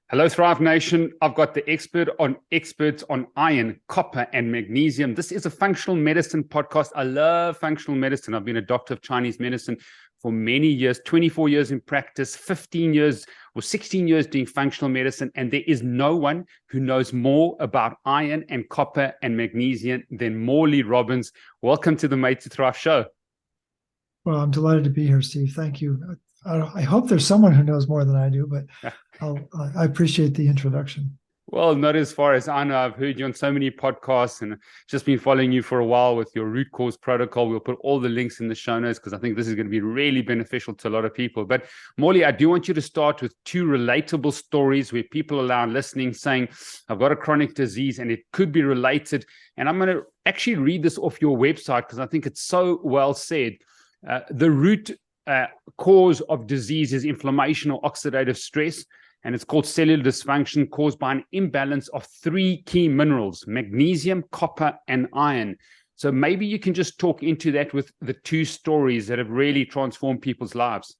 Hello, Thrive Nation. I've got the experts on iron, copper, and magnesium. This is a functional medicine podcast. I love functional medicine. I've been a doctor of Chinese medicine for many years, 24 years in practice, 15 years or 16 years doing functional medicine. And there is no one who knows more about iron and copper and magnesium than Morley Robbins. Welcome to the Made to Thrive show. Well, I'm delighted to be here, Steve. Thank you. I hope there's someone who knows more than I do, but I appreciate the introduction. Well, not as far as I know. I've heard you on so many podcasts and just been following you for a while with your root cause protocol. We'll put all the links in the show notes because I think this is going to be really beneficial to a lot of people. But Morley, I do want you to start with two relatable stories where people are listening saying, I've got a chronic disease and it could be related. And I'm going to actually read this off your website because I think it's so well said. The root cause of disease is inflammation or oxidative stress, and it's called cellular dysfunction caused by an imbalance of three key minerals: magnesium, copper, and iron. So maybe you can just talk into that with the two stories that have really transformed people's lives.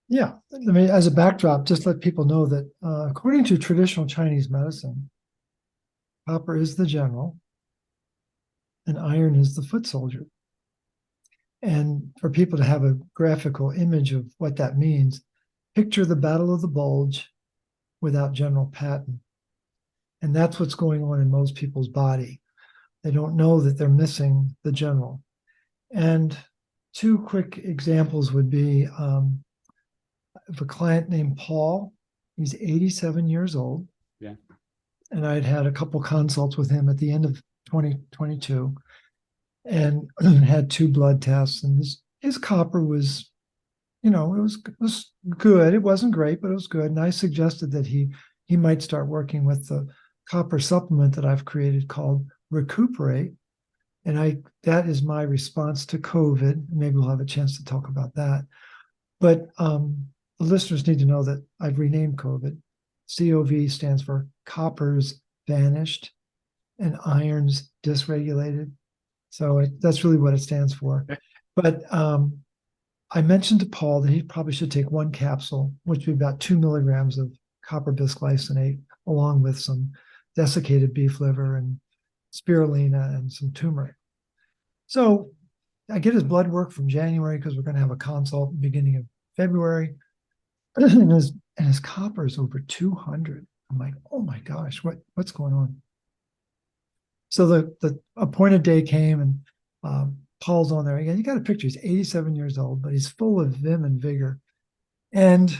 Yeah, I mean, as a backdrop, just let people know that according to traditional Chinese medicine, copper is the general and iron is the foot soldier. And for people to have a graphical image of what that means, picture the Battle of the Bulge without General Patton. And that's what's going on in most people's body. They don't know that they're missing the general. And two quick examples would be of a client named Paul. He's 87 years old. Yeah. And I'd had a couple consults with him at the end of 2022. And had two blood tests, and his copper was, it was good. It wasn't great, but it was good. And I suggested that he might start working with the copper supplement that I've created called Recuperate. And that is my response to COVID. Maybe we'll have a chance to talk about that. But the listeners need to know that I've renamed COVID. COV stands for coppers vanished and irons dysregulated. So that's really what it stands for. But I mentioned to Paul that he probably should take one capsule, which would be about 2 milligrams of copper bisglycinate, along with some desiccated beef liver and spirulina and some turmeric. So I get his blood work from January because we're going to have a consult at the beginning of February. And his copper is over 200. I'm like, oh my gosh, what's going on? So the appointed day came, and Paul's on there again. You got a picture. He's 87 years old, but he's full of vim and vigor. And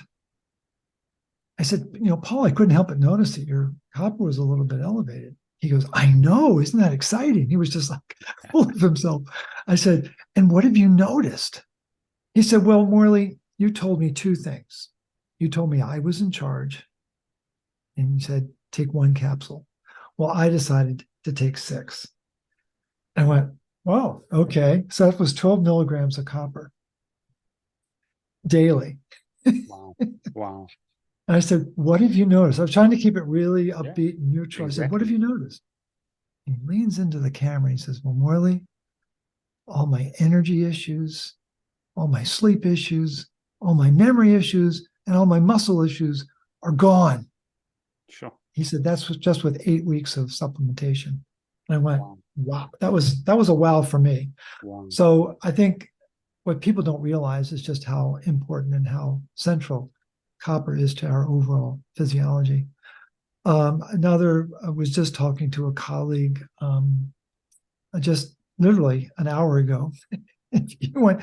I said, Paul, I couldn't help but notice that your copper was a little bit elevated. He goes, I know. Isn't that exciting? He was just like full of himself. I said, and what have you noticed? He said, well, Morley, you told me two things. You told me I was in charge, and you said, take one capsule. Well, I decided to take 6. I went, wow, okay. So that was 12 milligrams of copper daily. Wow. And I said, what have you noticed? I was trying to keep it really upbeat and neutral. Exactly. I said, what have you noticed? He leans into the camera and he says, well, Morley, all my energy issues, all my sleep issues, all my memory issues, and all my muscle issues are gone. Sure. He said, that's just with 8 weeks of supplementation. And I went, wow, that was a wow for me. Wow. So I think what people don't realize is just how important and how central copper is to our overall physiology. I was just talking to a colleague just literally an hour ago. You want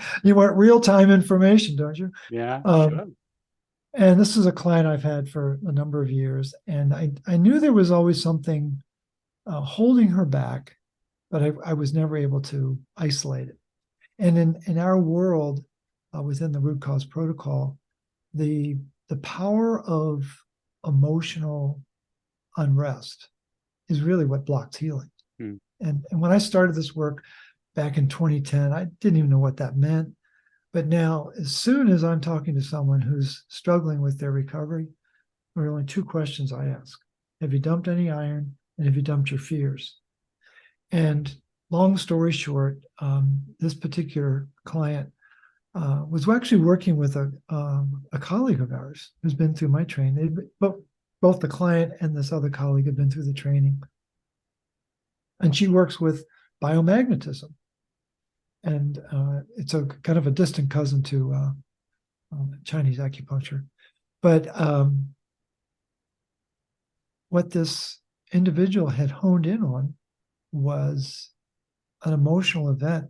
real-time information, don't you? Yeah, sure. And this is a client I've had for a number of years. And I knew there was always something holding her back, but I was never able to isolate it. And in our world, within the root cause protocol, the power of emotional unrest is really what blocks healing. And when I started this work back in 2010, I didn't even know what that meant. But now, as soon as I'm talking to someone who's struggling with their recovery, there are only 2 questions I ask. Have you dumped any iron? And have you dumped your fears? And long story short, this particular client was actually working with a colleague of ours who's been through my training. But both the client and this other colleague have been through the training. And she works with biomagnetism. And it's a kind of a distant cousin to Chinese acupuncture. But what this individual had honed in on was an emotional event.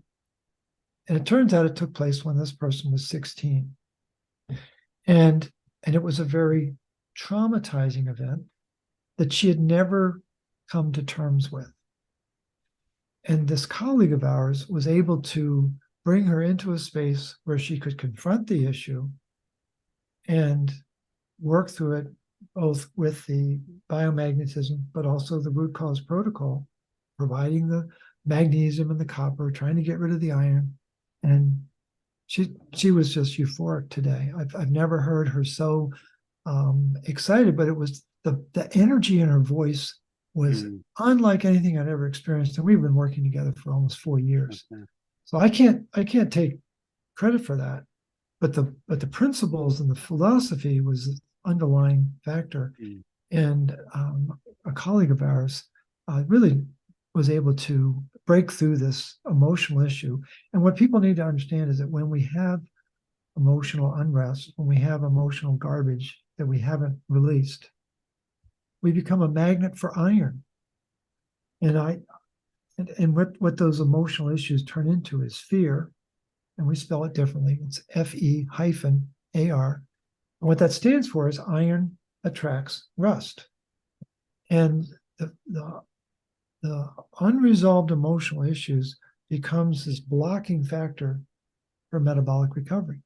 And it turns out it took place when this person was 16. And it was a very traumatizing event that she had never come to terms with. And this colleague of ours was able to bring her into a space where she could confront the issue and work through it, both with the biomagnetism, but also the root cause protocol, providing the magnesium and the copper, trying to get rid of the iron. And she was just euphoric today. I've never heard her so excited, but it was the energy in her voice was unlike anything I'd ever experienced. And we've been working together for almost 4 years. Okay. So I can't take credit for that. But the principles and the philosophy was the underlying factor. And a colleague of ours really was able to break through this emotional issue. And what people need to understand is that when we have emotional unrest, when we have emotional garbage that we haven't released, we become a magnet for iron. And what those emotional issues turn into is fear, and we spell it differently. It's Fe-AR. And what that stands for is iron attracts rust. And the unresolved emotional issues becomes this blocking factor for metabolic recovery,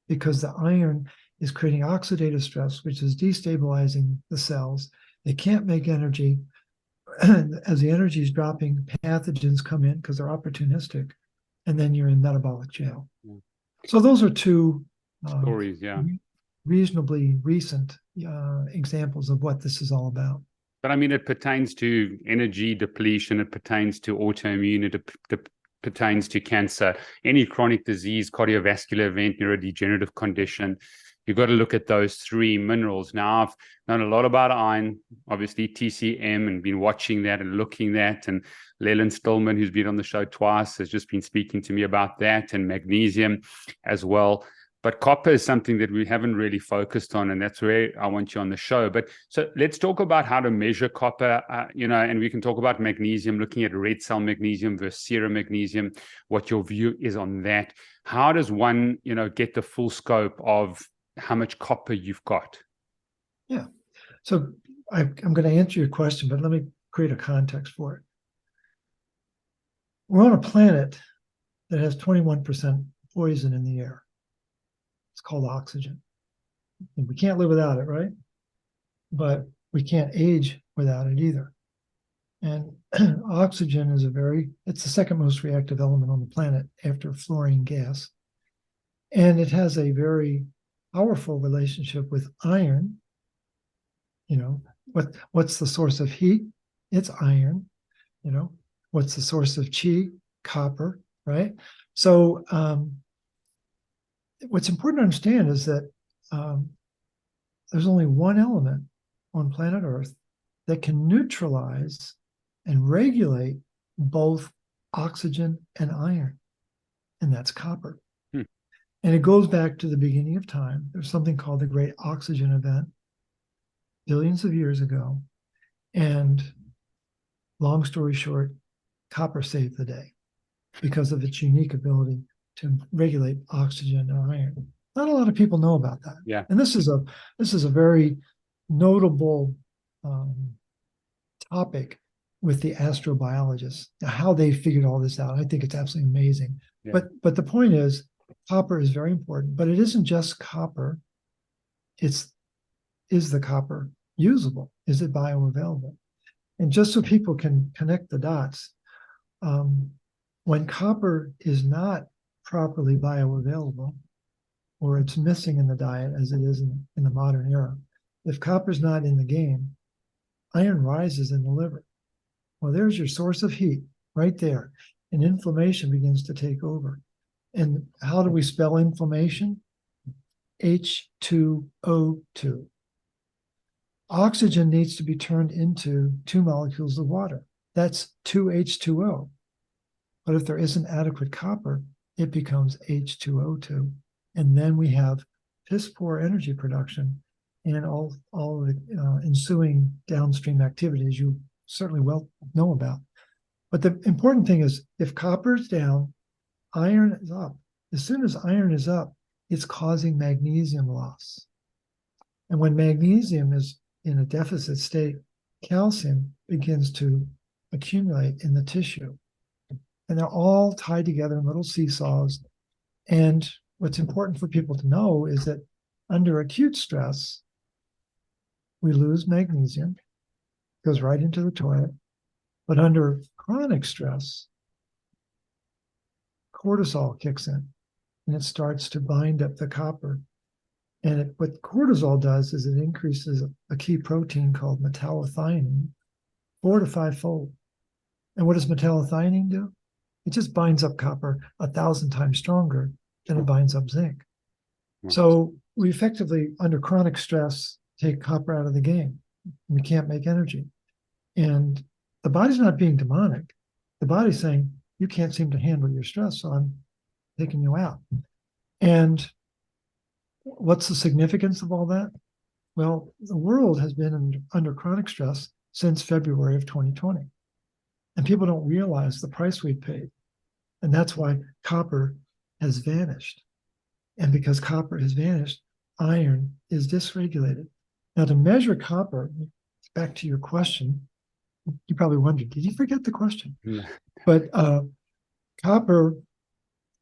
because the iron is creating oxidative stress, which is destabilizing the cells. They can't make energy. As the energy is dropping, pathogens come in because they're opportunistic, and then you're in metabolic jail. So those are two stories, reasonably recent examples of what this is all about. But I mean, it pertains to energy depletion, it pertains to autoimmune, it pertains to cancer, any chronic disease, cardiovascular event, neurodegenerative condition. You've got to look at those three minerals. Now, I've known a lot about iron, obviously TCM, and been watching that and looking at. And Leland Stillman, who's been on the show twice, has just been speaking to me about that, and magnesium as well. But copper is something that we haven't really focused on, and that's where I want you on the show. But so let's talk about how to measure copper, and we can talk about magnesium, looking at red cell magnesium versus serum magnesium, what your view is on that. How does one, get the full scope of how much copper you've got? Yeah. So I'm going to answer your question, but let me create a context for it. We're on a planet that has 21% poison in the air. It's called oxygen. And we can't live without it, right? But we can't age without it either. And oxygen is it's the second most reactive element on the planet after fluorine gas. And it has a very powerful relationship with iron. What's the source of heat? It's iron. What's the source of chi? Copper, right? So what's important to understand is that there's only one element on planet Earth that can neutralize and regulate both oxygen and iron, and that's copper. And it goes back to the beginning of time. There's something called the Great Oxygen Event, billions of years ago. And long story short, copper saved the day because of its unique ability to regulate oxygen and iron. Not a lot of people know about that. Yeah. And this is a very notable topic with the astrobiologists, how they figured all this out. I think it's absolutely amazing. Yeah. But the point is, copper is very important, but it isn't just copper. Is the copper usable? Is it bioavailable? And just so people can connect the dots, when copper is not properly bioavailable, or it's missing in the diet as it is in the modern era, if copper's not in the game, iron rises in the liver. Well, there's your source of heat right there, and inflammation begins to take over. And how do we spell inflammation? H2O2. oxygen needs to be turned into 2 molecules of water. That's 2H2O. But if there isn't adequate copper, it becomes H2O2. And then we have piss poor energy production and all the ensuing downstream activities you certainly well know about. But the important thing is, if copper is down, iron is up. As soon as iron is up, it's causing magnesium loss. And when magnesium is in a deficit state, calcium begins to accumulate in the tissue. And they're all tied together in little seesaws. And what's important for people to know is that under acute stress, we lose magnesium, goes right into the toilet. But under chronic stress, cortisol kicks in and it starts to bind up the copper. And what cortisol does is it increases a key protein called metallothionein 4 to 5-fold. And what does metallothionein do? It just binds up copper 1,000 times stronger than it binds up zinc. So we effectively, under chronic stress, take copper out of the game. We can't make energy. And the body's not being demonic. The body's saying, you can't seem to handle your stress, so I'm taking you out. And what's the significance of all that? Well, the world has been under chronic stress since February of 2020. And people don't realize the price we paid. And that's why copper has vanished. And because copper has vanished, iron is dysregulated. Now, to measure copper, back to your question, you probably wondered, did you forget the question? Yeah. But copper,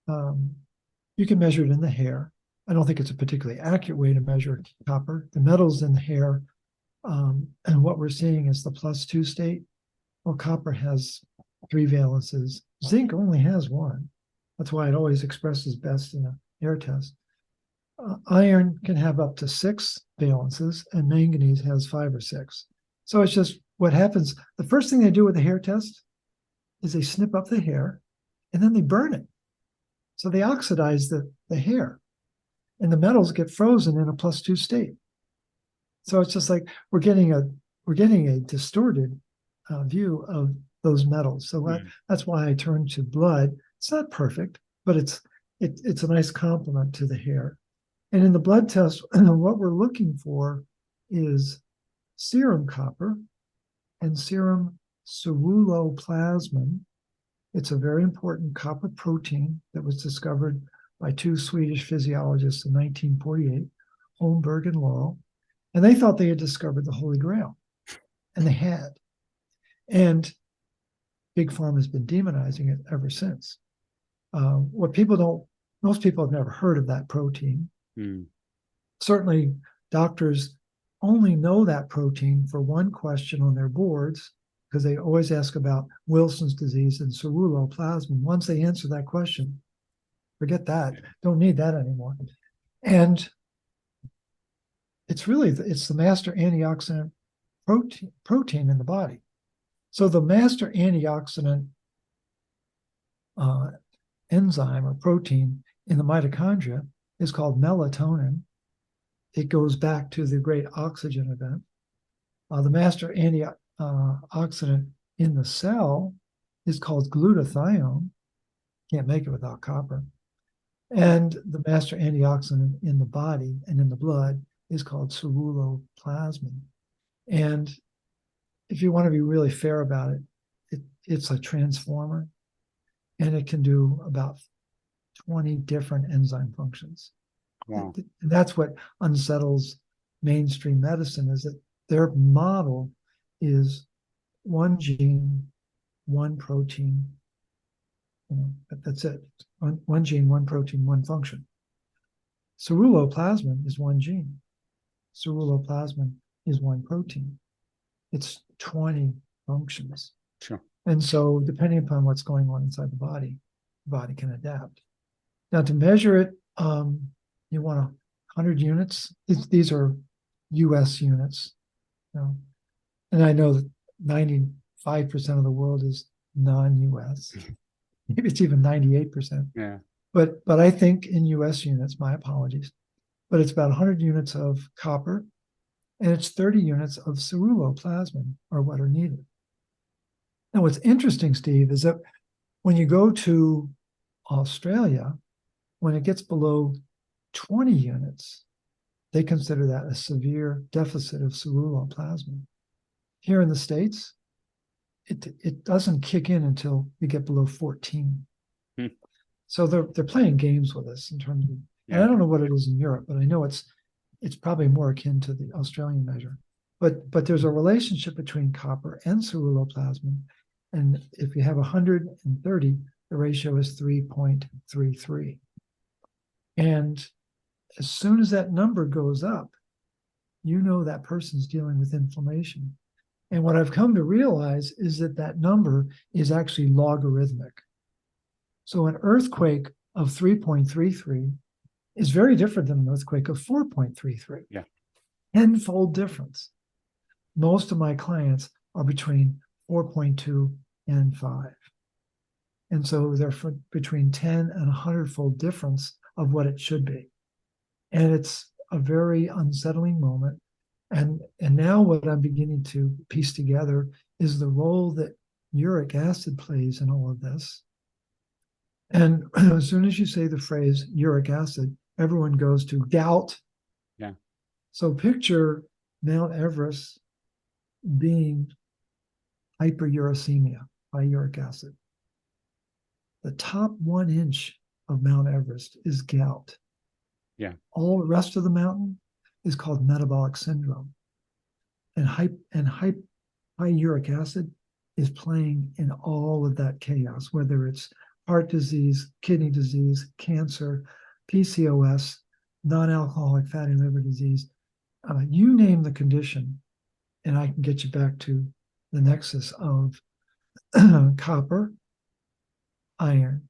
you can measure it in the hair. I don't think it's a particularly accurate way to measure copper. The metals in the hair, and what we're seeing is the +2 state. Well, copper has 3 valences. Zinc only has 1. That's why it always expresses best in a hair test. Iron can have up to 6 valences, and manganese has 5 or 6. So it's just what happens. The first thing they do with the hair test is they snip up the hair, and then they burn it. So they oxidize the hair, and the metals get frozen in a +2 state. So it's just like we're getting a distorted view of those metals. So that's why I turn to blood. It's not perfect, but it's a nice complement to the hair. And in the blood test, what we're looking for is serum copper and serum ceruloplasmin. It's a very important copper protein that was discovered by 2 Swedish physiologists in 1948, Holmberg and Laurel. And they thought they had discovered the Holy Grail, and they had. And Big Pharma has been demonizing it ever since. Most people have never heard of that protein. Certainly, doctors only know that protein for one question on their boards, because they always ask about Wilson's disease and ceruloplasmin. Once they answer that question, forget that. Don't need that anymore. And it's the master antioxidant protein in the body. So the master antioxidant enzyme or protein in the mitochondria is called melatonin. It goes back to the great oxygen event. The master antioxidant in the cell is called glutathione. Can't make it without copper. And the master antioxidant in the body and in the blood is called ceruloplasmin. And if you want to be really fair about it, it's a transformer, and it can do about 20 different enzyme functions. Wow. And that's what unsettles mainstream medicine, is that their model is 1 gene, 1 protein. That's it. One gene, 1 protein, 1 function. Ceruloplasmin is 1 gene. Ceruloplasmin is 1 protein. It's 20 functions. Sure. And so depending upon what's going on inside the body can adapt. Now, to measure it, you want 100 units. These are US units. And I know that 95% of the world is non-US. Maybe it's even 98%. Yeah. But I think in US units, my apologies, but it's about 100 units of copper and it's 30 units of ceruloplasmin are what are needed. Now, what's interesting, Steve, is that when you go to Australia, when it gets below 20 units, they consider that a severe deficit of ceruloplasmin. Here in the States, it doesn't kick in until you get below 14. So they're playing games with us in terms of, and I don't know what it is in Europe, but I know it's probably more akin to the Australian measure. But there's a relationship between copper and ceruloplasmin, and if you have 130, the ratio is 3.33. And as soon as that number goes up, you know that person's dealing with inflammation. And what I've come to realize is that that number is actually logarithmic. So an earthquake of 3.33 is very different than an earthquake of 4.33. Yeah. Tenfold difference. Most of my clients are between 4.2 and 5. And so they're between 10 and 100-fold difference of what it should be. And it's a very unsettling moment. And now what I'm beginning to piece together is the role that uric acid plays in all of this. And as soon as you say the phrase uric acid, everyone goes to gout. Yeah. So picture Mount Everest being hyperuricemia, high uric acid. The top 1 inch of Mount Everest is gout. Yeah. All the rest of the mountain is called metabolic syndrome. And high uric acid is playing in all of that chaos, whether it's heart disease, kidney disease, cancer, PCOS, non-alcoholic fatty liver disease. You name the condition, and I can get you back to the nexus of copper, iron,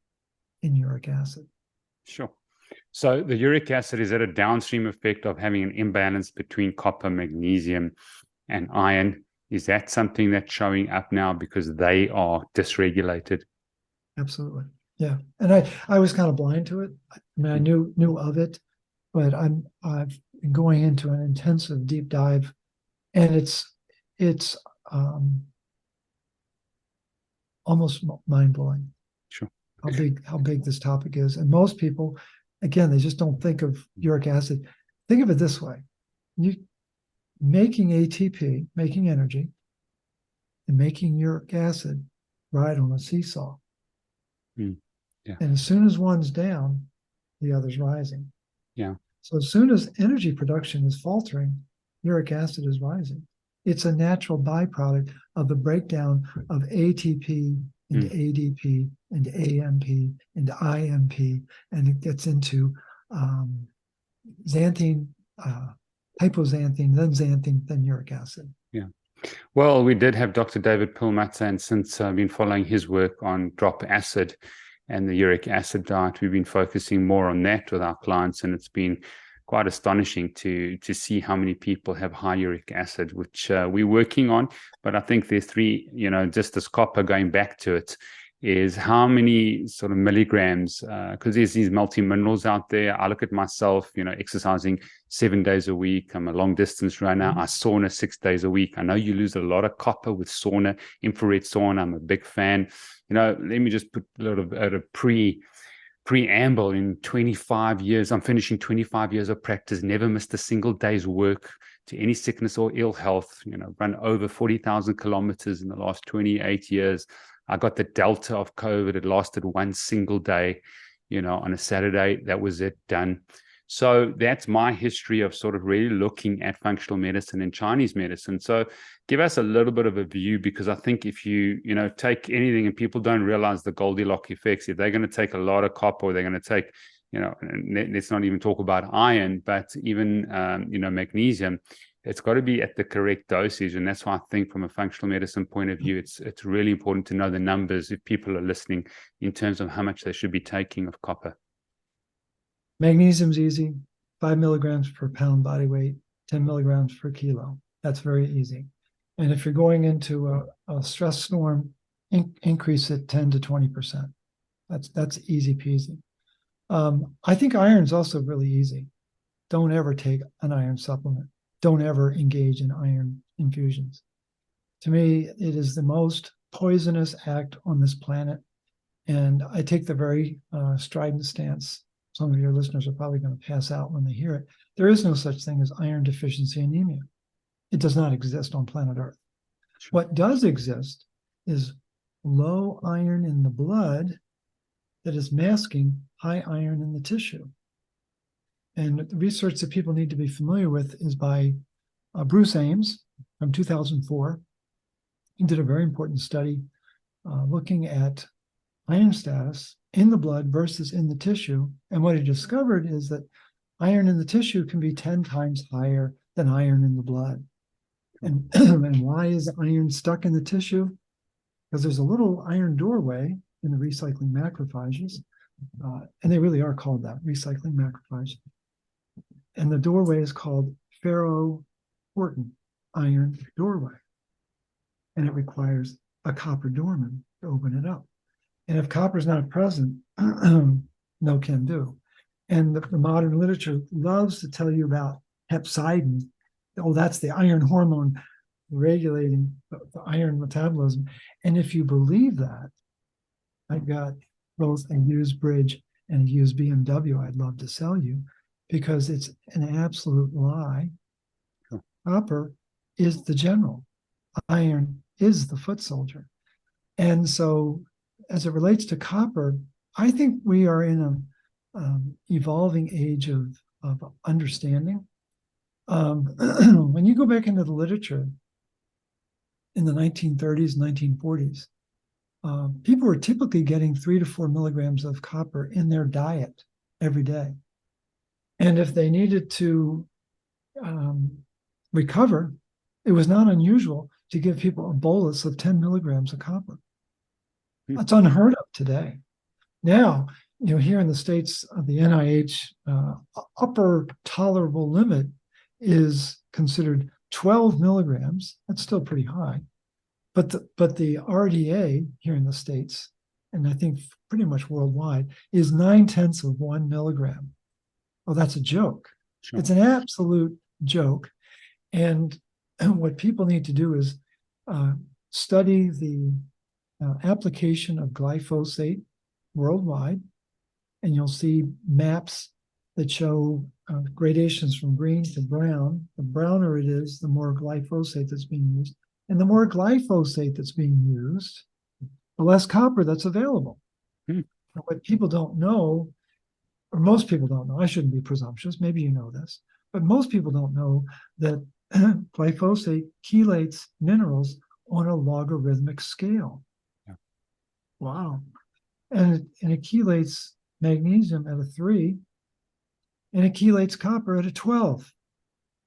and uric acid. Sure. So the uric acid, is that a downstream effect of having an imbalance between copper, magnesium, and iron? Is that something that's showing up now because they are dysregulated? Absolutely. Yeah. And I was kind of blind to it. I mean, I knew of it, but I've been going into an intensive deep dive, and it's almost mind-blowing. Sure. How big this topic is. And most people, again, they just don't think of uric acid. Think of it this way. You making ATP, making energy, and making uric acid ride on a seesaw. Yeah. And as soon as one's down, the other's rising. Yeah. So as soon as energy production is faltering, uric acid is rising. It's a natural byproduct of the breakdown of ATP into ADP, into AMP, into IMP, and it gets into xanthine, hypoxanthine, then xanthine, then uric acid. Yeah. Well, we did have Dr. David Perlmutter, and since I've been following his work on drop acid and the uric acid diet, we've been focusing more on that with our clients, and it's been quite astonishing to see how many people have high uric acid, which we're working on. But I think there's 3, just as copper, going back to it, is how many sort of milligrams, because there's these multi-minerals out there. I look at myself, exercising 7 days a week. I'm a long distance runner. I sauna 6 days a week. I know you lose a lot of copper with sauna, infrared sauna. I'm a big fan. Let me just put a little bit of preamble. In 25 years, I'm finishing 25 years of practice, never missed a single day's work to any sickness or ill health, run over 40,000 kilometers in the last 28 years. I got the delta of COVID. It lasted 1 single day, on a Saturday. That was it, done. So that's my history of sort of really looking at functional medicine and Chinese medicine. So give us a little bit of a view, because I think if you, take anything, and people don't realize the Goldilocks effects, if they're going to take a lot of copper, or they're going to take, let's not even talk about iron, but even, magnesium, it's got to be at the correct dosage. And that's why I think from a functional medicine point of view, it's really important to know the numbers if people are listening in terms of how much they should be taking of copper. Magnesium's easy, 5 milligrams per pound body weight, 10 milligrams per kilo. That's very easy. And if you're going into a stress storm, increase it 10 to 20%. That's easy peasy. I think iron's also really easy. Don't ever take an iron supplement. don't ever engage in iron infusions. To me, it is the most poisonous act on this planet. And I take the very strident stance. Some of your listeners are probably going to pass out when they hear it. There is no such thing as iron deficiency anemia. It does not exist on planet Earth. Sure. What does exist is low iron in the blood that is masking high iron in the tissue. And the research that people need to be familiar with is by Bruce Ames from 2004. He did a very important study looking at iron status in the blood versus in the tissue. And what he discovered is that iron in the tissue can be 10 times higher than iron in the blood. And, and why is iron stuck in the tissue? Because there's a little iron doorway in the recycling macrophages, and they really are called that, recycling macrophages. And the doorway is called ferritin, iron doorway. And it requires a copper doorman to open it up. And if copper is not present, no can do. And the modern literature loves to tell you about hepcidin. Oh, that's the iron hormone regulating the iron metabolism. And if you believe that, I've got both a used bridge and a used BMW I'd love to sell you, because it's an absolute lie. Cool. Copper is the general. Iron is the foot soldier. And so as it relates to copper, I think we are in an evolving age of understanding. When you go back into the literature in the 1930s, 1940s, people were typically getting 3 to 4 milligrams of copper in their diet every day. And if they needed to recover, it was not unusual to give people a bolus of 10 milligrams of copper. That's unheard of today. Now, here in the States, the NIH upper tolerable limit is considered 12 milligrams. That's still pretty high. But the RDA here in the States, and I think pretty much worldwide, is 0.9 of 1 milligram. Oh, that's a joke. Sure. It's an absolute joke. And what people need to do is study the application of glyphosate worldwide, and you'll see maps that show gradations from green to brown. The browner it is, the more glyphosate that's being used. And the more glyphosate that's being used, the less copper that's available. What people don't know, or most people don't know, I shouldn't be presumptuous, maybe you know this, but most people don't know that glyphosate chelates minerals on a logarithmic scale. Yeah. Wow. And it chelates magnesium at a 3, and it chelates copper at a 12.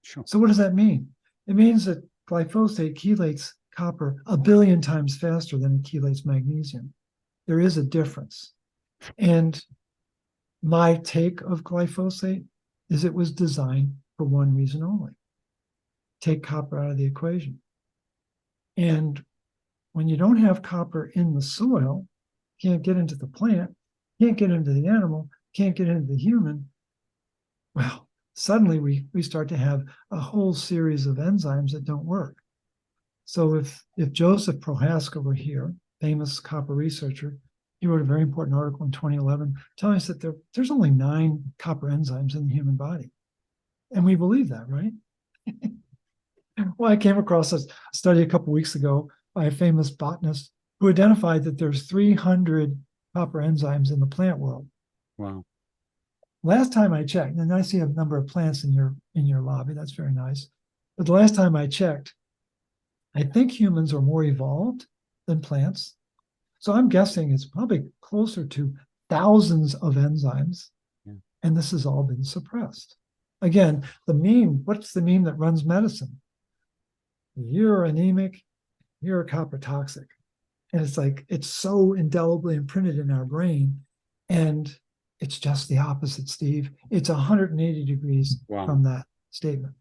Sure. So what does that mean? It means that glyphosate chelates copper 1 billion times faster than it chelates magnesium. There is a difference. And my take of glyphosate is it was designed for one reason only: take copper out of the equation. And when you don't have copper in the soil, can't get into the plant, can't get into the animal, can't get into the human, well, suddenly we start to have a whole series of enzymes that don't work. So if Joseph Prohaska were here, famous copper researcher, he wrote a very important article in 2011 telling us that there's only 9 copper enzymes in the human body. And we believe that, right? Well, I came across a study a couple of weeks ago by a famous botanist who identified that there's 300 copper enzymes in the plant world. Wow. Last time I checked, and I see a number of plants in your lobby, that's very nice. But the last time I checked, I think humans are more evolved than plants. So I'm guessing it's probably closer to thousands of enzymes, and this has all been suppressed. Again, the meme, what's the meme that runs medicine? You're anemic, you're copper toxic. And it's like, it's so indelibly imprinted in our brain. And it's just the opposite, Steve. It's 180 degrees from that statement.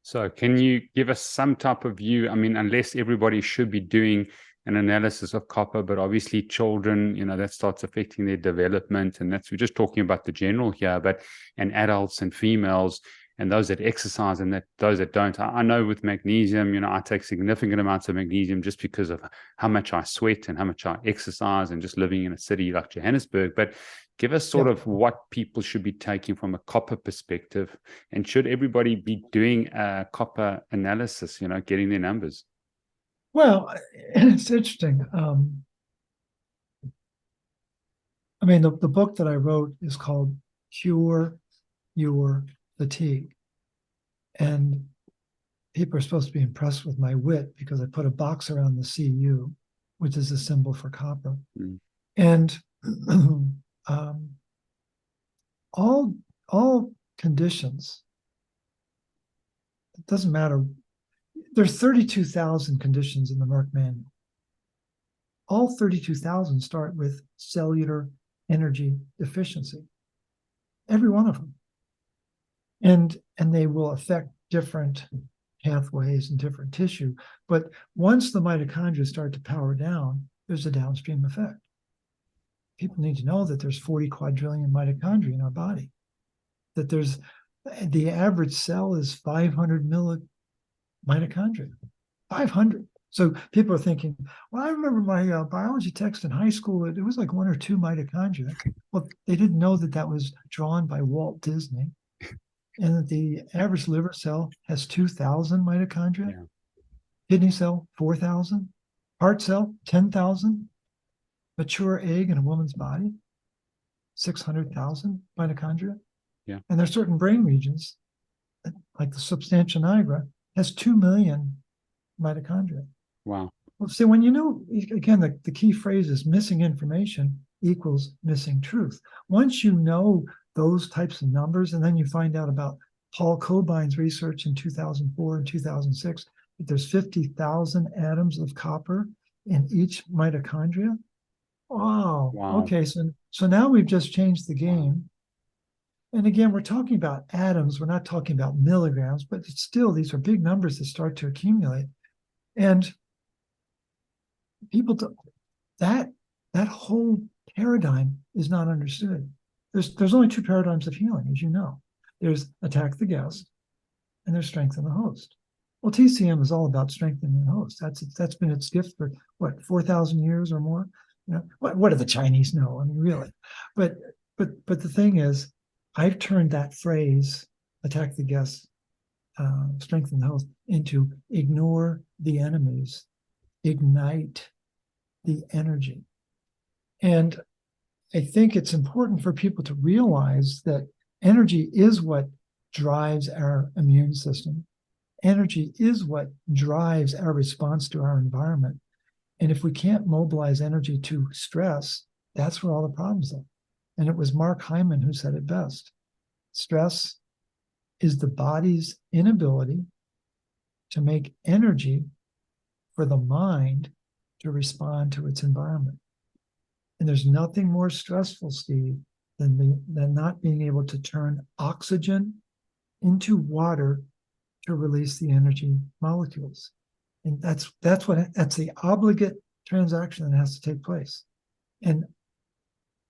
So can you give us some type of view? I mean, unless everybody should be doing an analysis of copper, but obviously children, that starts affecting their development. And we're just talking about the general here, and adults and females. and those that exercise and those that don't. I know with magnesium, I take significant amounts of magnesium just because of how much I sweat and how much I exercise and just living in a city like Johannesburg. But give us sort of what people should be taking from a copper perspective, and should everybody be doing a copper analysis, getting their numbers? Well, it's interesting. I mean, the book that I wrote is called Cure Your Fatigue. And people are supposed to be impressed with my wit because I put a box around the CU, which is a symbol for copper. Mm. And all conditions, it doesn't matter. There's 32,000 conditions in the Merck manual. All 32,000 start with cellular energy deficiency, every one of them. And they will affect different pathways and different tissue. But once the mitochondria start to power down, there's a downstream effect. People need to know that there's 40 quadrillion mitochondria in our body, that the average cell is 500 mitochondria, 500. So people are thinking, well, I remember my biology text in high school, it was like 1 or 2 mitochondria. Well, they didn't know that was drawn by Walt Disney, and that the average liver cell has 2,000 mitochondria, kidney cell, 4,000, heart cell, 10,000, mature egg in a woman's body, 600,000 mitochondria. Yeah. And there's certain brain regions, like the substantia nigra, has 2 million mitochondria. Wow. Well, see, when again, the key phrase is missing information equals missing truth. Once you know those types of numbers, and then you find out about Paul Cobine's research in 2004 and 2006, that there's 50,000 atoms of copper in each mitochondria. Wow. Okay, so now we've just changed the game. And again, we're talking about atoms, we're not talking about milligrams, but still, these are big numbers that start to accumulate. And people, that whole paradigm is not understood. There's only 2 paradigms of healing, as you know. There's attack the guest, and there's strengthen the host. Well, TCM is all about strengthening the host. That's been its gift for 4,000 years or more. What do the Chinese know? I mean, really. But the thing is, I've turned that phrase, attack the guest, strengthen the host, into ignore the enemies, ignite the energy. And I think it's important for people to realize that energy is what drives our immune system. Energy is what drives our response to our environment. And if we can't mobilize energy to stress, that's where all the problems are. And it was Mark Hyman who said it best. Stress is the body's inability to make energy for the mind to respond to its environment. And there's nothing more stressful, Steve, than not being able to turn oxygen into water to release the energy molecules. And that's the obligate transaction that has to take place. And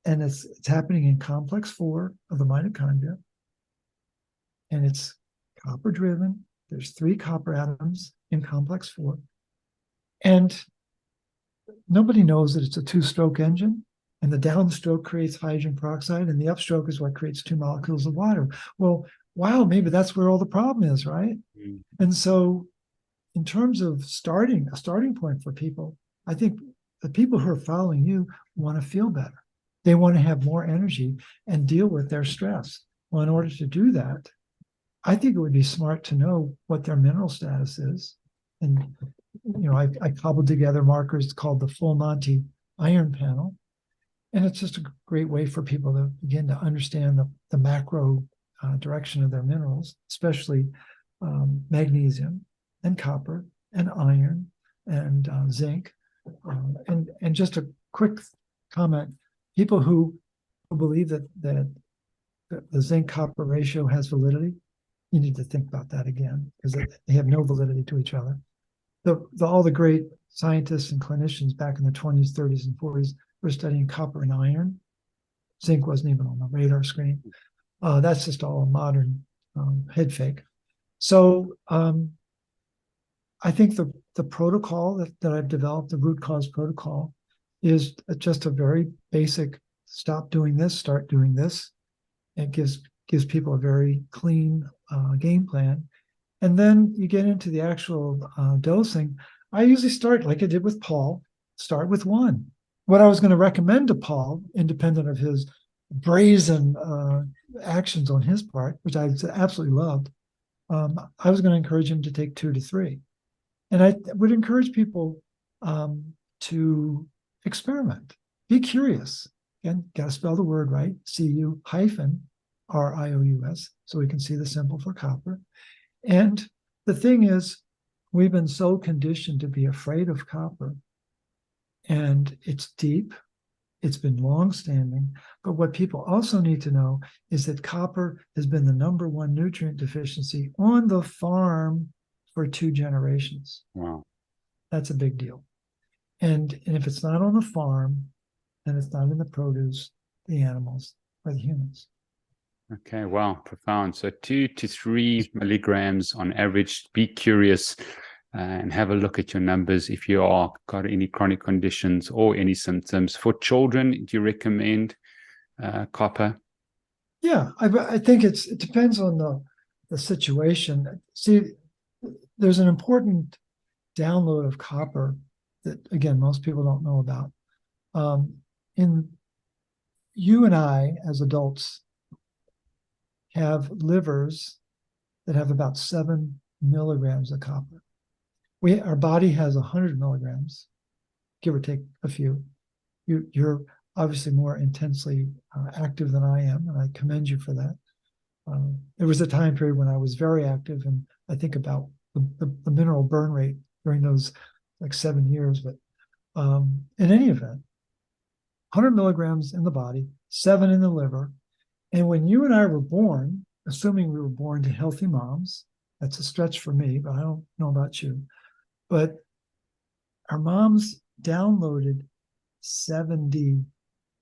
it's happening in complex 4 of the mitochondria. And it's copper driven. There's 3 copper atoms in complex 4. And nobody knows that it's a 2-stroke engine, and the downstroke creates hydrogen peroxide, and the upstroke is what creates 2 molecules of water. Well, wow, maybe that's where all the problem is, right? Mm. And so in terms of a starting point for people, I think the people who are following you want to feel better. They want to have more energy and deal with their stress. Well, in order to do that, I think it would be smart to know what their mineral status is. And, I cobbled together markers called the Full Monty Iron Panel. And it's just a great way for people to begin to understand the macro direction of their minerals, especially magnesium and copper and iron and zinc. And just a quick comment, people who believe that the zinc-copper ratio has validity, you need to think about that again, because they have no validity to each other. All the great scientists and clinicians back in the 20s, 30s, and 40s were studying copper and iron. Zinc wasn't even on the radar screen. That's just all a modern head fake. So I think the protocol that I've developed, the root cause protocol, is just a very basic: stop doing this, start doing this. It gives people a very clean game plan. And then you get into the actual dosing. I usually start like I did with Paul, start with one. What I was going to recommend to Paul, independent of his brazen actions on his part, which I absolutely loved, I was going to encourage him to take 2 to 3. And I would encourage people to experiment, be curious. Again, got to spell the word right, CU-RIOUS, so we can see the symbol for copper. And the thing is, we've been so conditioned to be afraid of copper, and it's deep. It's been long-standing. But what people also need to know is that copper has been the #1 nutrient deficiency on the farm for 2 generations. Wow. That's a big deal. And if it's not on the farm, then it's not in the produce, the animals, or the humans. Okay, wow, profound. So 2 to 3 milligrams on average. Be curious and have a look at your numbers if you are got any chronic conditions or any symptoms. For children, do you recommend copper? Yeah, I think it depends on the situation. See, there's an important download of copper that, again, most people don't know about. In you and I, as adults, have livers that have about 7 milligrams of copper. Our body has 100 milligrams, give or take a few. You're obviously more intensely active than I am, and I commend you for that. There was a time period when I was very active, and I think about the mineral burn rate during those like 7 years. But in any event, 100 milligrams in the body, 7 in the liver. And when you and I were born, assuming we were born to healthy moms, that's a stretch for me, but I don't know about you. But our moms downloaded 70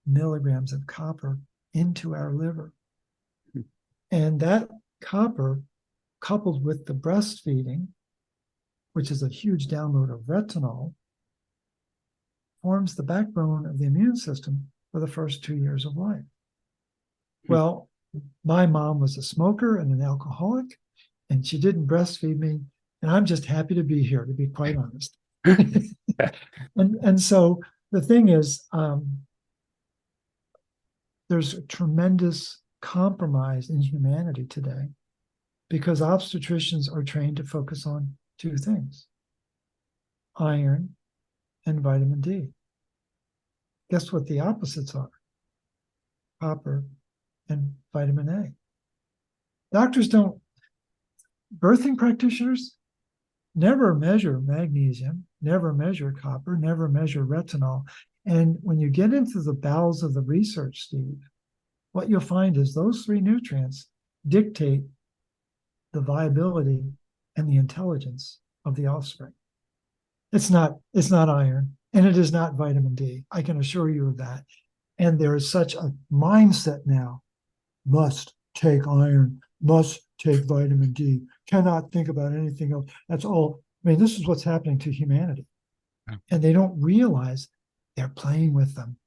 milligrams of copper into our liver. And that copper, coupled with the breastfeeding, which is a huge download of retinol, forms the backbone of the immune system for the first 2 years of life. Well, my mom was a smoker and an alcoholic, and she didn't breastfeed me. And I'm just happy to be here, to be quite honest. And so the thing is, there's a tremendous compromise in humanity today because obstetricians are trained to focus on 2 things: iron and vitamin D. Guess what the opposites are? Copper and vitamin A. Birthing practitioners never measure magnesium, never measure copper, never measure retinol. And when you get into the bowels of the research, Steve, what you'll find is those 3 nutrients dictate the viability and the intelligence of the offspring. It's not iron, and it is not vitamin D. I can assure you of that. And there is such a mindset now: must take iron, must take vitamin D, cannot think about anything else. That's all. I mean, this is what's happening to humanity. Yeah. And they don't realize they're playing with them.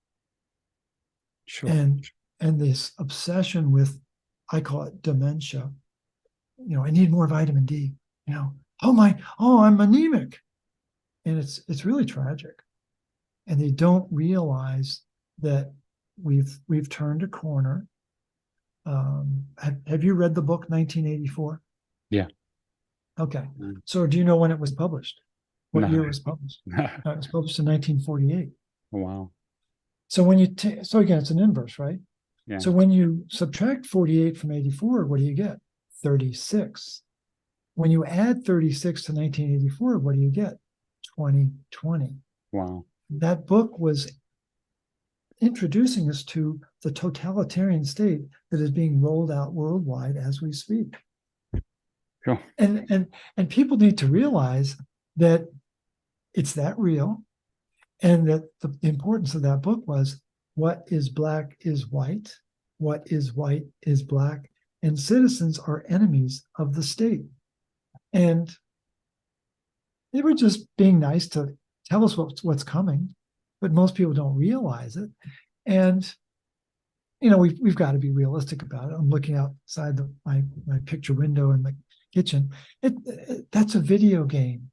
Sure. And this obsession with, I call it dementia. I need more vitamin D. I'm anemic. And it's really tragic. And they don't realize that we've turned a corner. Have you read the book 1984? Yeah. Okay. So do you know when it was published? What year it was published? It was published in 1948. Wow. So when so again, it's an inverse, right? Yeah. So when you subtract 48 from 84, what do you get? 36. When you add 36 to 1984, what do you get? 2020. Wow. That book was introducing us to the totalitarian state that is being rolled out worldwide as we speak. Sure. And people need to realize that it's that real, and that the importance of that book was: what is black is white, what is white is black, and citizens are enemies of the state. And they were just being nice to tell us what's coming, but most people don't realize it. And we've got to be realistic about it. I'm looking outside my picture window in the kitchen. That's a video game.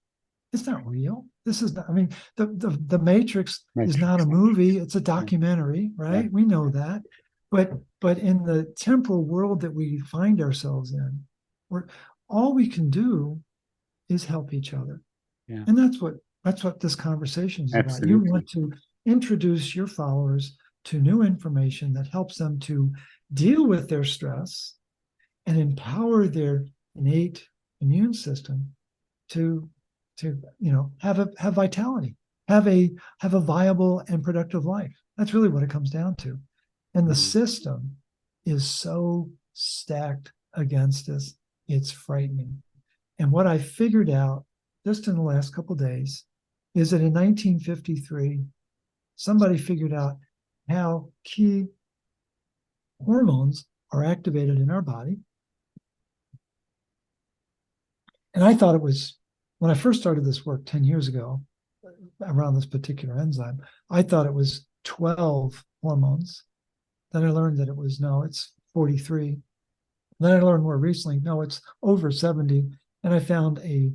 It's not real. This is not. I mean, the Matrix is not a movie. It's a documentary, right? Yeah. We know that. But in the temporal world that we find ourselves in, all we can do is help each other. Yeah. And that's what this conversation is about. You want to introduce your followers to new information that helps them to deal with their stress and empower their innate immune system to have vitality, have a viable and productive life. That's really what it comes down to. And the system is so stacked against us, it's frightening. And what I figured out just in the last couple of days is that in 1953, somebody figured out how key hormones are activated in our body. And I thought it was, when I first started this work 10 years ago, around this particular enzyme, I thought it was 12 hormones. Then I learned that it's 43. Then I learned more recently, no, it's over 70. And I found a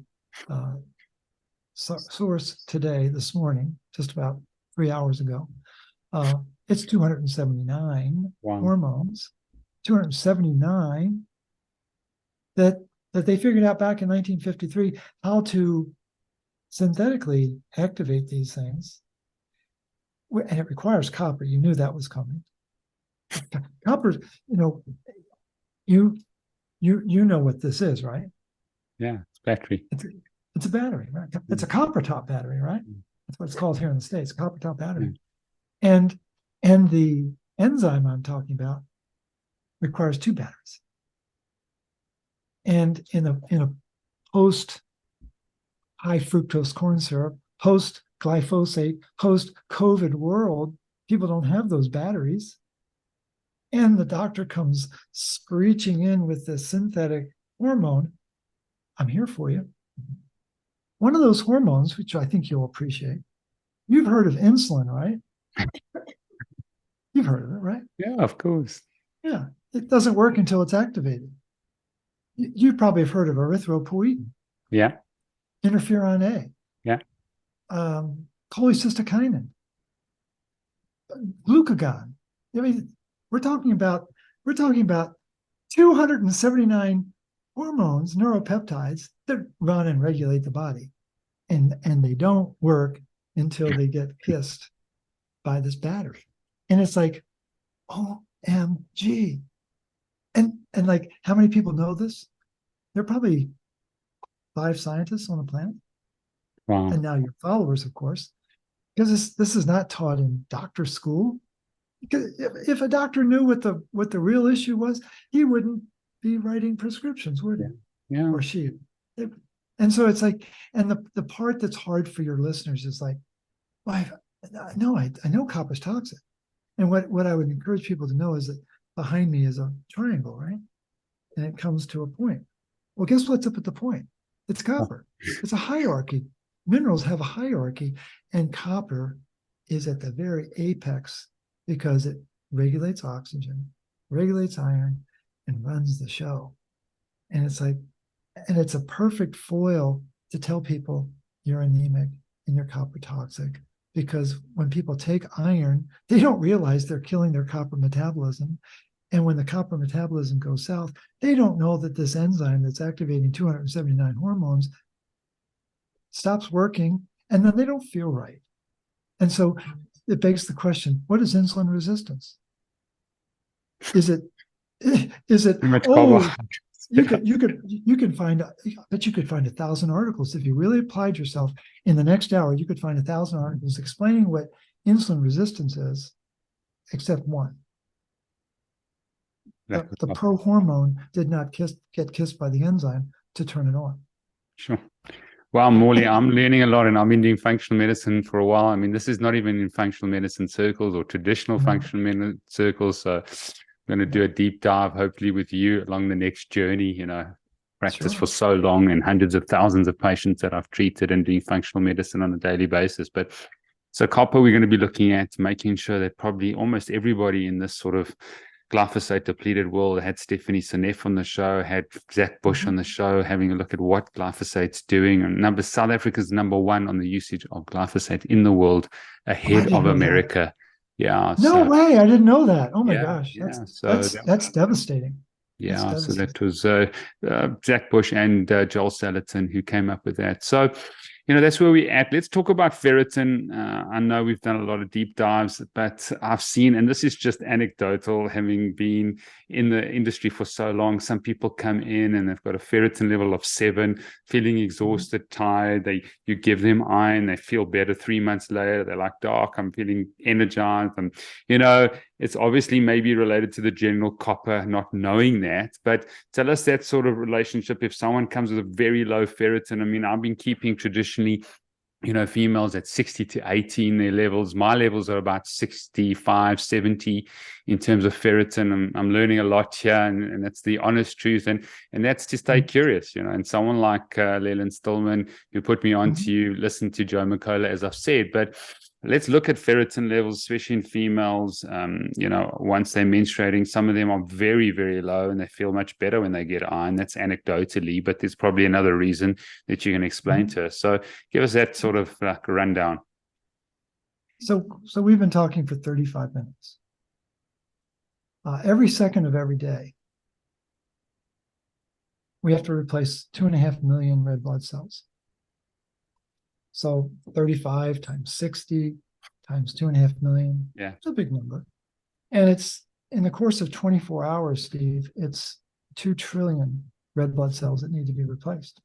source this morning, just about 3 hours ago. It's 279 hormones, 279 that they figured out back in 1953 how to synthetically activate these things. And it requires copper. You knew that was coming. Copper, you know what this is, right? Yeah, it's battery. It's a battery, right? It's a copper top battery, right? That's what it's called here in the States, copper top battery. And the enzyme I'm talking about requires 2 batteries. And in a post high fructose corn syrup, post glyphosate, post COVID world, people don't have those batteries. And the doctor comes screeching in with the synthetic hormone. I'm here for you. One of those hormones, which I think you'll appreciate, you've heard of insulin, right? You've heard of it, right? Yeah, of course. Yeah, it doesn't work until it's activated. You probably have heard of erythropoietin. Yeah. Interferon A. Yeah. Cholecystokinin. Glucagon. I mean, we're talking about 279 hormones, neuropeptides that run and regulate the body. And they don't work until they get kissed by this battery. And it's like, OMG. And like, how many people know this? There are probably 5 scientists on the planet. Wow. And now your followers, of course, because this is not taught in doctor school. Because if a doctor knew what the real issue was, he wouldn't be writing prescriptions, would he? Yeah. Or she. And so it's like, and the part that's hard for your listeners is like, well, I know copper's toxic. And what I would encourage people to know is that behind me is a triangle, right? And it comes to a point. Well, guess what's up at the point? It's copper. It's a hierarchy. Minerals have a hierarchy, and copper is at the very apex because it regulates oxygen, regulates iron, and runs the show. And it's like, and it's a perfect foil to tell people you're anemic and you're copper toxic. Because when people take iron, they don't realize they're killing their copper metabolism. And when the copper metabolism goes south, they don't know that this enzyme that's activating 279 hormones stops working, and then they don't feel right. And so it begs the question, what is insulin resistance? Is it you could find 1,000 articles. If you really applied yourself in the next hour, you could find 1,000 articles explaining what insulin resistance is, except one. The pro-hormone did not get kissed by the enzyme to turn it on. Sure. Wow, Morley, I'm learning a lot, and I've been doing functional medicine for a while. I mean, this is not even in functional medicine circles or traditional functional medicine circles. So going to do a deep dive, hopefully with you along the next journey. Practice Sure. for so long and hundreds of thousands of patients that I've treated and doing functional medicine on a daily basis. But so copper, we're going to be looking at making sure that probably almost everybody in this sort of glyphosate depleted world. I had Stephanie Seneff on the show, had Zach Bush on the show, having a look at what glyphosate's doing. And South Africa's number one on the usage of glyphosate in the world, ahead of America. Yeah. No way. I didn't know that. Oh my yeah, gosh. yeah. That's devastating. Yeah. So that was Zach Bush and Joel Salatin who came up with that. So, that's where we're at. Let's talk about ferritin. I know we've done a lot of deep dives, but I've seen, and this is just anecdotal, having been in the industry for so long, some people come in and they've got a ferritin level of 7, feeling exhausted, tired. You give them iron, they feel better. 3 months later, they're like, Doc, I'm feeling energized. And, it's obviously maybe related to the general copper, not knowing that. But tell us that sort of relationship. If someone comes with a very low ferritin, I mean, I've been keeping traditionally, females at 60 to 80 in their levels. My levels are about 65, 70 in terms of ferritin. I'm learning a lot here, and that's the honest truth. And that's to stay curious, and someone like Leland Stillman, who put me on to you, listen to Joe McCullough, as I've said. But let's look at ferritin levels, especially in females. Once they're menstruating, some of them are very, very low, and they feel much better when they get iron. That's anecdotally, but there's probably another reason that you can explain to us. So give us that sort of like a rundown. So we've been talking for 35 minutes. Every second of every day, we have to replace 2.5 million red blood cells. So 35 times 60 times 2.5 million. Yeah. It's a big number. And it's in the course of 24 hours, Steve, it's 2 trillion red blood cells that need to be replaced.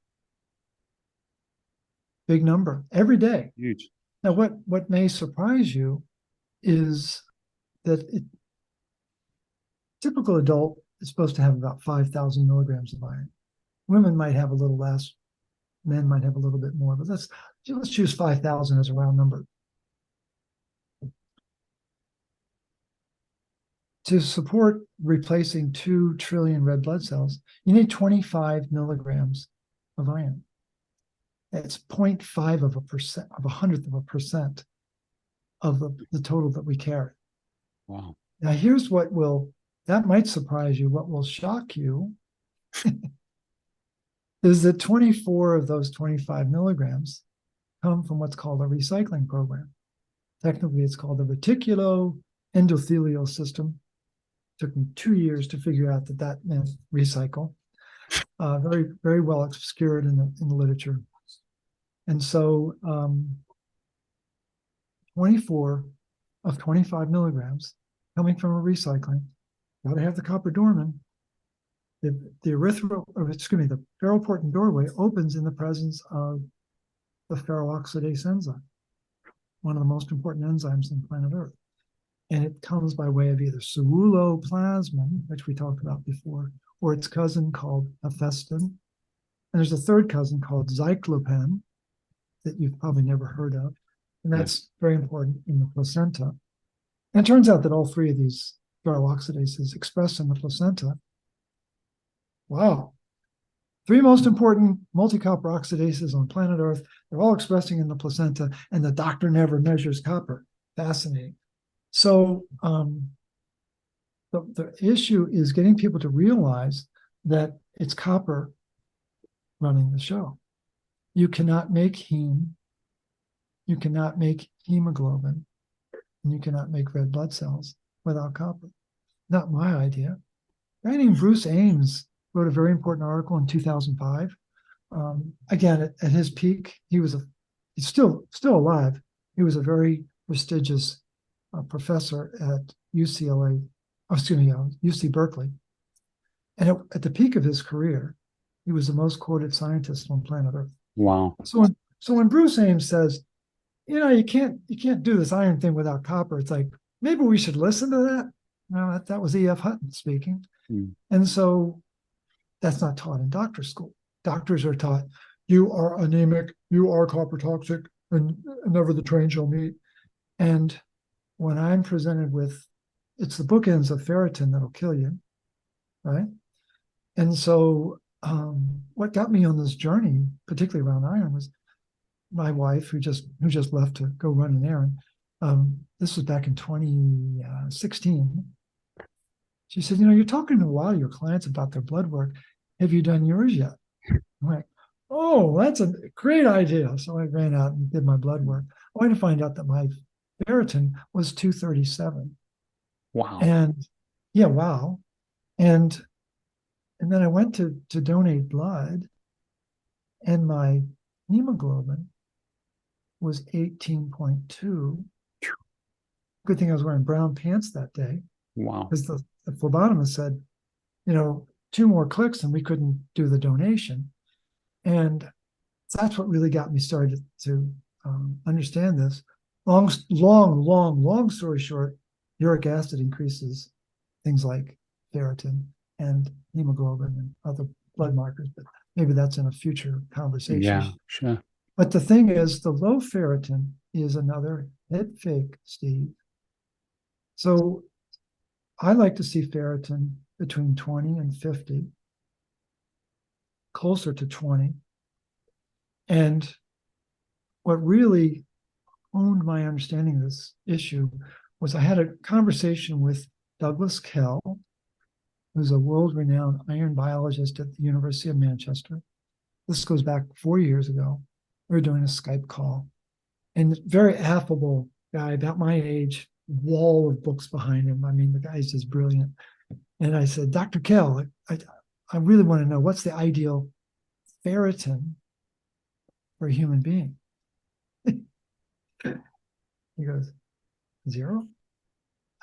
Big number every day. Huge. Now, what may surprise you is that typical adult is supposed to have about 5,000 milligrams of iron. Women might have a little less. Men might have a little bit more, but let's choose 5,000 as a round number. To support replacing 2 trillion red blood cells, you need 25 milligrams of iron. It's 0.5 of a hundredth of a percent of the total that we carry. Wow. Now, here's that might surprise you. What will shock you is that 24 of those 25 milligrams come from what's called a recycling program. Technically, it's called the reticuloendothelial system. It took me 2 years to figure out that meant recycle. Very, very well obscured in the literature. And so 24 of 25 milligrams coming from a recycling. Got to have the copper dormant. The ferroportin doorway opens in the presence of the ferroxidase enzyme, one of the most important enzymes on planet Earth. And it comes by way of either ceruloplasmin, which we talked about before, or its cousin called hephaestin. And there's a third cousin called zyklopene that you've probably never heard of. And that's very important in the placenta. And it turns out that all 3 of these ferroxidases expressed in the placenta. Wow. 3 most important multi-copper oxidases on planet Earth. They're all expressing in the placenta, and the doctor never measures copper. Fascinating. So the issue is getting people to realize that it's copper running the show. You cannot make heme, you cannot make hemoglobin, and you cannot make red blood cells without copper. Not my idea. A guy named Bruce Ames wrote a very important article in 2005. Again, at his peak, he's still alive. He was a very prestigious professor at UC Berkeley. And at the peak of his career, he was the most quoted scientist on planet Earth. Wow. So when Bruce Ames says, you can't do this iron thing without copper, it's like, maybe we should listen to that. No, that was E.F. Hutton speaking. And so that's not taught in doctor school. Doctors are taught, you are anemic, you are copper toxic, and never the twain shall meet. And when I'm presented with it's the bookends of ferritin that'll kill you, right? And so what got me on this journey, particularly around iron, was my wife, who just left to go run an errand. This was back in 2016. She said, you're talking to a lot of your clients about their blood work. Have you done yours yet? I'm like, oh, that's a great idea. So I ran out and did my blood work. Only to find out that my ferritin was 237. Wow. And yeah, wow. And then I went to donate blood, and my hemoglobin was 18.2. Good thing I was wearing brown pants that day. Wow. Because the phlebotomist said, 2 more clicks and we couldn't do the donation. And that's what really got me started to understand this. Long story short, uric acid increases things like ferritin and hemoglobin and other blood markers, but maybe that's in a future conversation. Yeah, sure. But the thing is, the low ferritin is another head fake, Steve. So I like to see ferritin between 20 and 50, closer to 20. And what really honed my understanding of this issue was I had a conversation with Douglas Kell, who's a world-renowned iron biologist at the University of Manchester. This goes back 4 years ago. We were doing a Skype call, and very affable guy, about my age, wall of books behind him. I mean, the guy's just brilliant. And I said, Dr. Kell, I really want to know, what's the ideal ferritin for a human being? He goes, 0?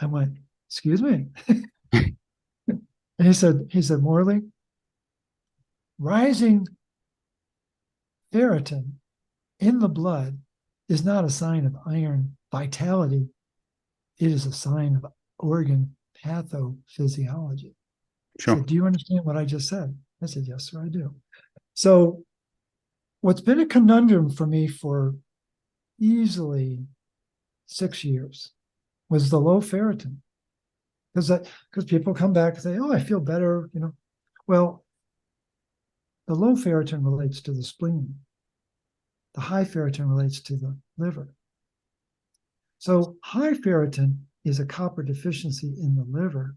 I went, excuse me. And he said, Morley, rising ferritin in the blood is not a sign of iron vitality. It is a sign of organ pathophysiology. Sure. So, do you understand what I just said? I said, yes, sir, I do. So what's been a conundrum for me for easily 6 years was the low ferritin. Because people come back and say, oh, I feel better, Well, the low ferritin relates to the spleen. The high ferritin relates to the liver. So high ferritin is a copper deficiency in the liver.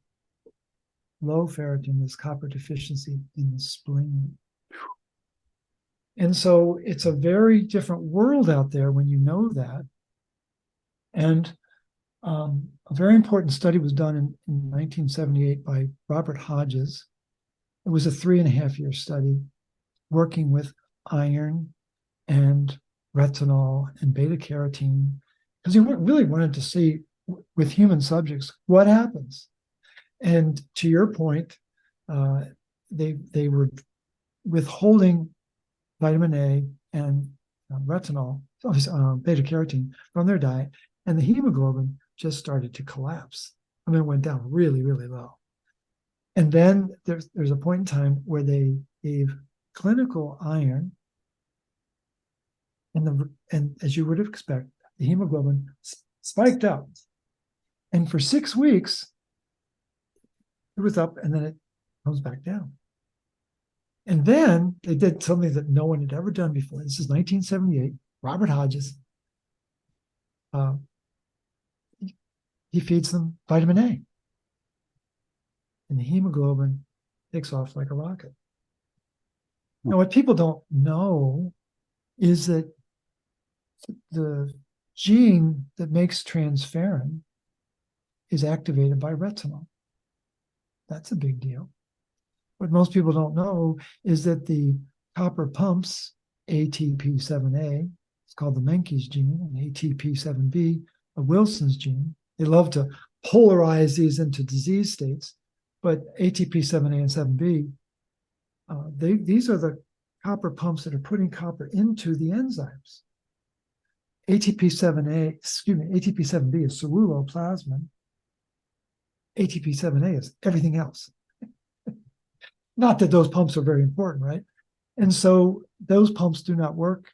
Low ferritin is copper deficiency in the spleen. And so it's a very different world out there when you know that. And a very important study was done in 1978 by Robert Hodges. It was a 3.5-year study working with iron and retinol and beta carotene, because he really wanted to see with human subjects what happens. And to your point, they were withholding vitamin A and retinol, beta carotene from their diet, and the hemoglobin just started to collapse. I mean, it went down really, really low. And then there's a point in time where they gave clinical iron, and as you would expect, the hemoglobin spiked up. And for 6 weeks, it was up, and then it comes back down. And then they did something that no one had ever done before. This is 1978. Robert Hodges. He feeds them vitamin A. And the hemoglobin takes off like a rocket. Now, what people don't know is that the gene that makes transferrin is activated by retinol. That's a big deal. What most people don't know is that the copper pumps ATP7A, it's called the Menkes gene, and ATP7B, a Wilson's gene. They love to polarize these into disease states, but ATP7A and 7B, these are the copper pumps that are putting copper into the enzymes. ATP7B is ceruloplasmin. ATP7A is everything else. Not that those pumps are very important, right? And so those pumps do not work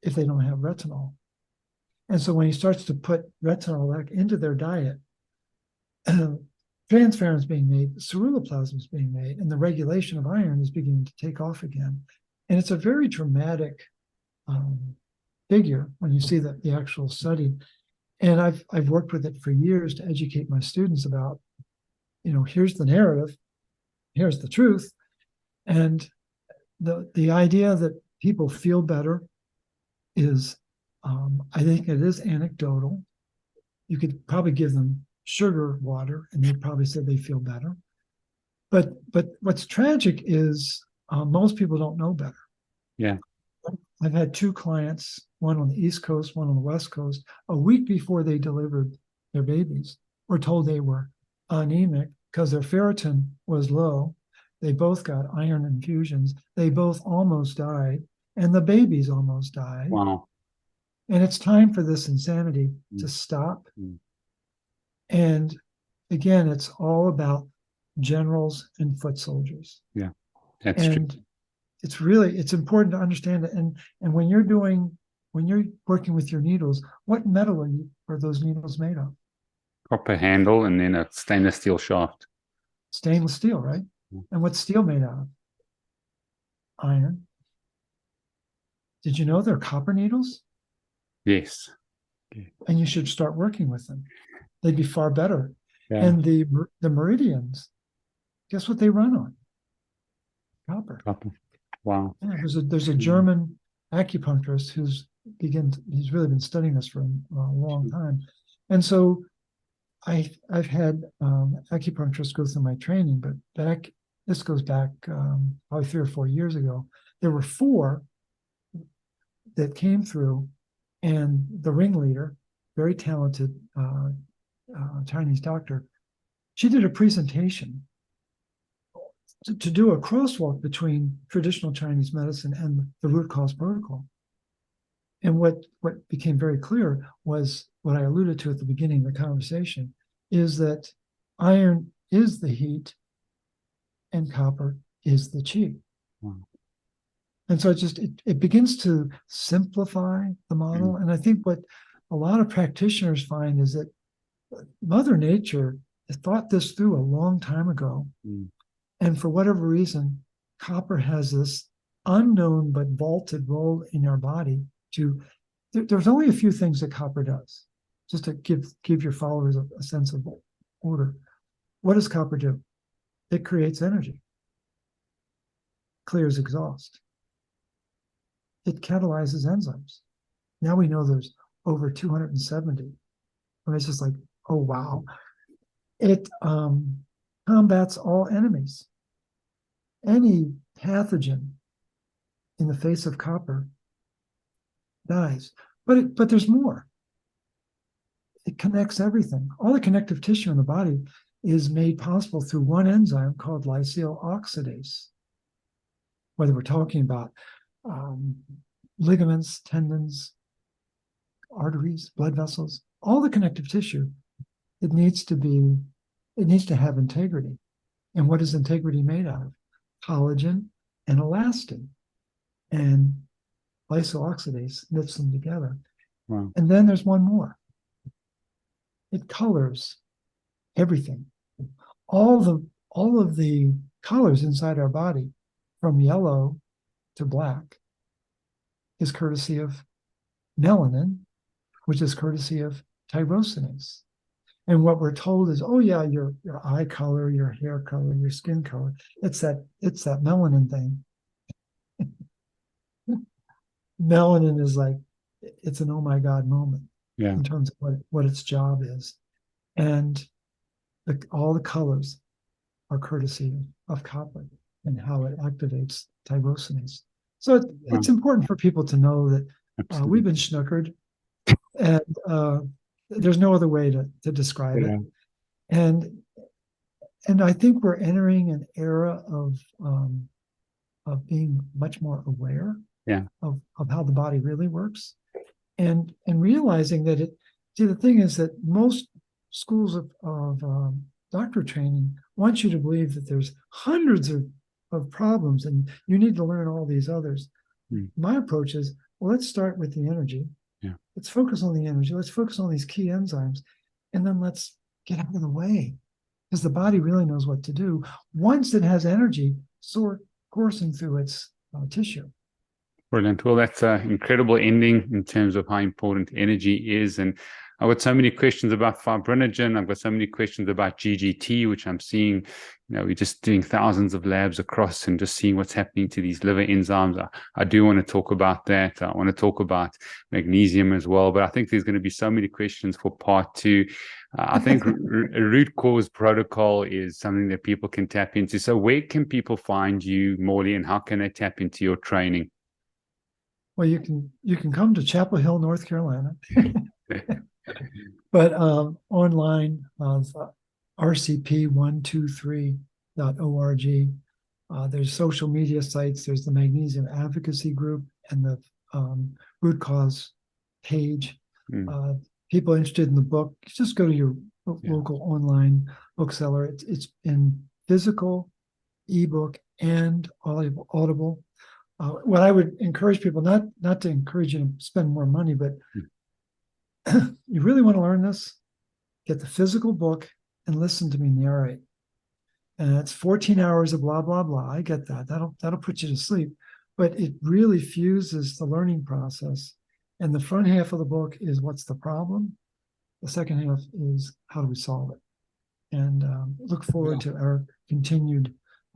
if they don't have retinol. And so when he starts to put retinol back into their diet, transferrin is being made, ceruloplasmin is being made, and the regulation of iron is beginning to take off again. And it's a very dramatic figure when you see the actual study. And I've worked with it for years to educate my students about, here's the narrative, here's the truth, and the idea that people feel better is, I think it is anecdotal. You could probably give them sugar water, and they'd probably say they feel better. But what's tragic is most people don't know better. Yeah. I've had two clients, one on the East Coast, one on the West Coast, a week before they delivered their babies, were told they were anemic because their ferritin was low. They both got iron infusions. They both almost died, and the babies almost died. Wow. And it's time for this insanity to stop. And again, it's all about generals and foot soldiers. Yeah, that's true. It's important to understand it. And when you're working with your needles, what metal are those needles made of? Copper handle and then a stainless steel shaft. Stainless steel, right? And what's steel made out of? Iron. Did you know they're copper needles? Yes. And you should start working with them. They'd be far better. Yeah. And the meridians, guess what they run on? Copper. Wow. Yeah, there's a German acupuncturist who's really been studying this for a long time. And so I've had acupuncturists go through my training, but this goes back probably 3 or 4 years ago. There were 4 that came through, and the ringleader, very talented Chinese doctor, she did a presentation to do a crosswalk between traditional Chinese medicine and the root cause protocol. And what became very clear was what I alluded to at the beginning of the conversation, is that iron is the heat and copper is the qi. Wow. And so it begins to simplify the model. And I think what a lot of practitioners find is that Mother Nature thought this through a long time ago. And for whatever reason, copper has this unknown but vaulted role in our body. There's only a few things that copper does, just to give your followers a sense of order. What does copper do? It creates energy, clears exhaust. It catalyzes enzymes. Now we know there's over 270. And it's just like, oh, wow. It combats all enemies. Any pathogen in the face of copper dies. But there's more. It connects everything. All the connective tissue in the body is made possible through one enzyme called lysyl oxidase. Whether we're talking about ligaments, tendons, arteries, blood vessels, all the connective tissue, it needs to have integrity. And what is integrity made out of? Collagen and elastin. And lysyl oxidase knits them together. Wow. And then there's one more. It colors everything. All of the colors inside our body, from yellow to black, is courtesy of melanin, which is courtesy of tyrosinase. And what we're told is, oh yeah, your eye color, your hair color, your skin color, it's that melanin thing. Melanin is like, it's an oh my God moment in terms of what its job is. And all the colors are courtesy of copper and how it activates tyrosinase. So it's important for people to know that we've been snookered, and there's no other way to describe it. And I think we're entering an era of being much more aware of how the body really works, and realizing that the thing is that most schools of doctor training want you to believe that there's hundreds of problems and you need to learn all these others. My approach is, well, let's start with the energy. Let's focus on the energy. Let's focus on these key enzymes, and then let's get out of the way, because the body really knows what to do once it has energy coursing through its tissue. Brilliant. Well, that's an incredible ending in terms of how important energy is. And I've got so many questions about fibrinogen. I've got so many questions about GGT, which I'm seeing, we're just doing thousands of labs across and just seeing what's happening to these liver enzymes. I do want to talk about that. I want to talk about magnesium as well, but I think there's going to be so many questions for part 2. I think a root cause protocol is something that people can tap into. So where can people find you, Morley, and how can they tap into your training? Well, you can come to Chapel Hill, North Carolina. But online, rcp123.org. There's social media sites. There's the Magnesium Advocacy Group and the root cause page. People interested in the book, just go to your local online bookseller. It's in physical, ebook, and audible. What I would encourage people, not to encourage you to spend more money, but you really want to learn this, get the physical book and listen to me narrate. And it's 14 hours of blah, blah, blah. I get that. That'll put you to sleep. But it really fuses the learning process. And the front half of the book is what's the problem. The second half is how do we solve it. And look forward to our continued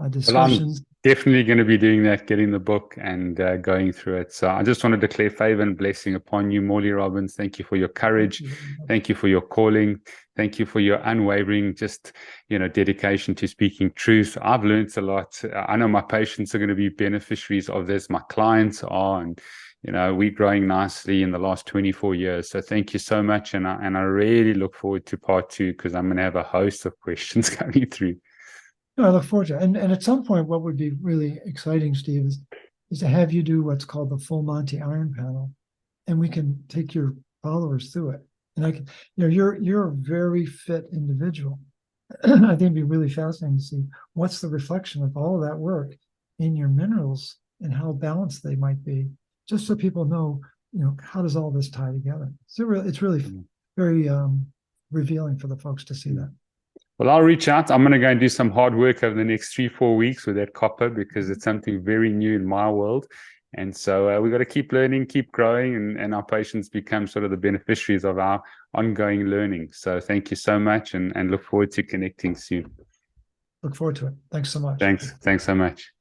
discussions. Well, I'm definitely going to be doing that, getting the book and going through it. So I just want to declare favor and blessing upon you, Morley Robbins. Thank you for your courage. Thank you for your calling. Thank you for your unwavering, dedication to speaking truth. I've learned a lot. I know my patients are going to be beneficiaries of this. My clients are, and we're growing nicely in the last 24 years. So thank you so much. And I really look forward to part 2, because I'm going to have a host of questions coming through. No, I look forward to it. And at some point, what would be really exciting, Steve, is to have you do what's called the full Monty Iron Panel, and we can take your followers through it. And I can, you're a very fit individual. I think it'd be really fascinating to see what's the reflection of all of that work in your minerals and how balanced they might be, just so people know, how does all this tie together? So it's really very revealing for the folks to see that. Well, I'll reach out. I'm going to go and do some hard work over the next 3-4 weeks with that copper, because it's something very new in my world. And so we've got to keep learning, keep growing, and our patients become sort of the beneficiaries of our ongoing learning. So thank you so much, and look forward to connecting soon. Look forward to it. Thanks so much. Thanks so much.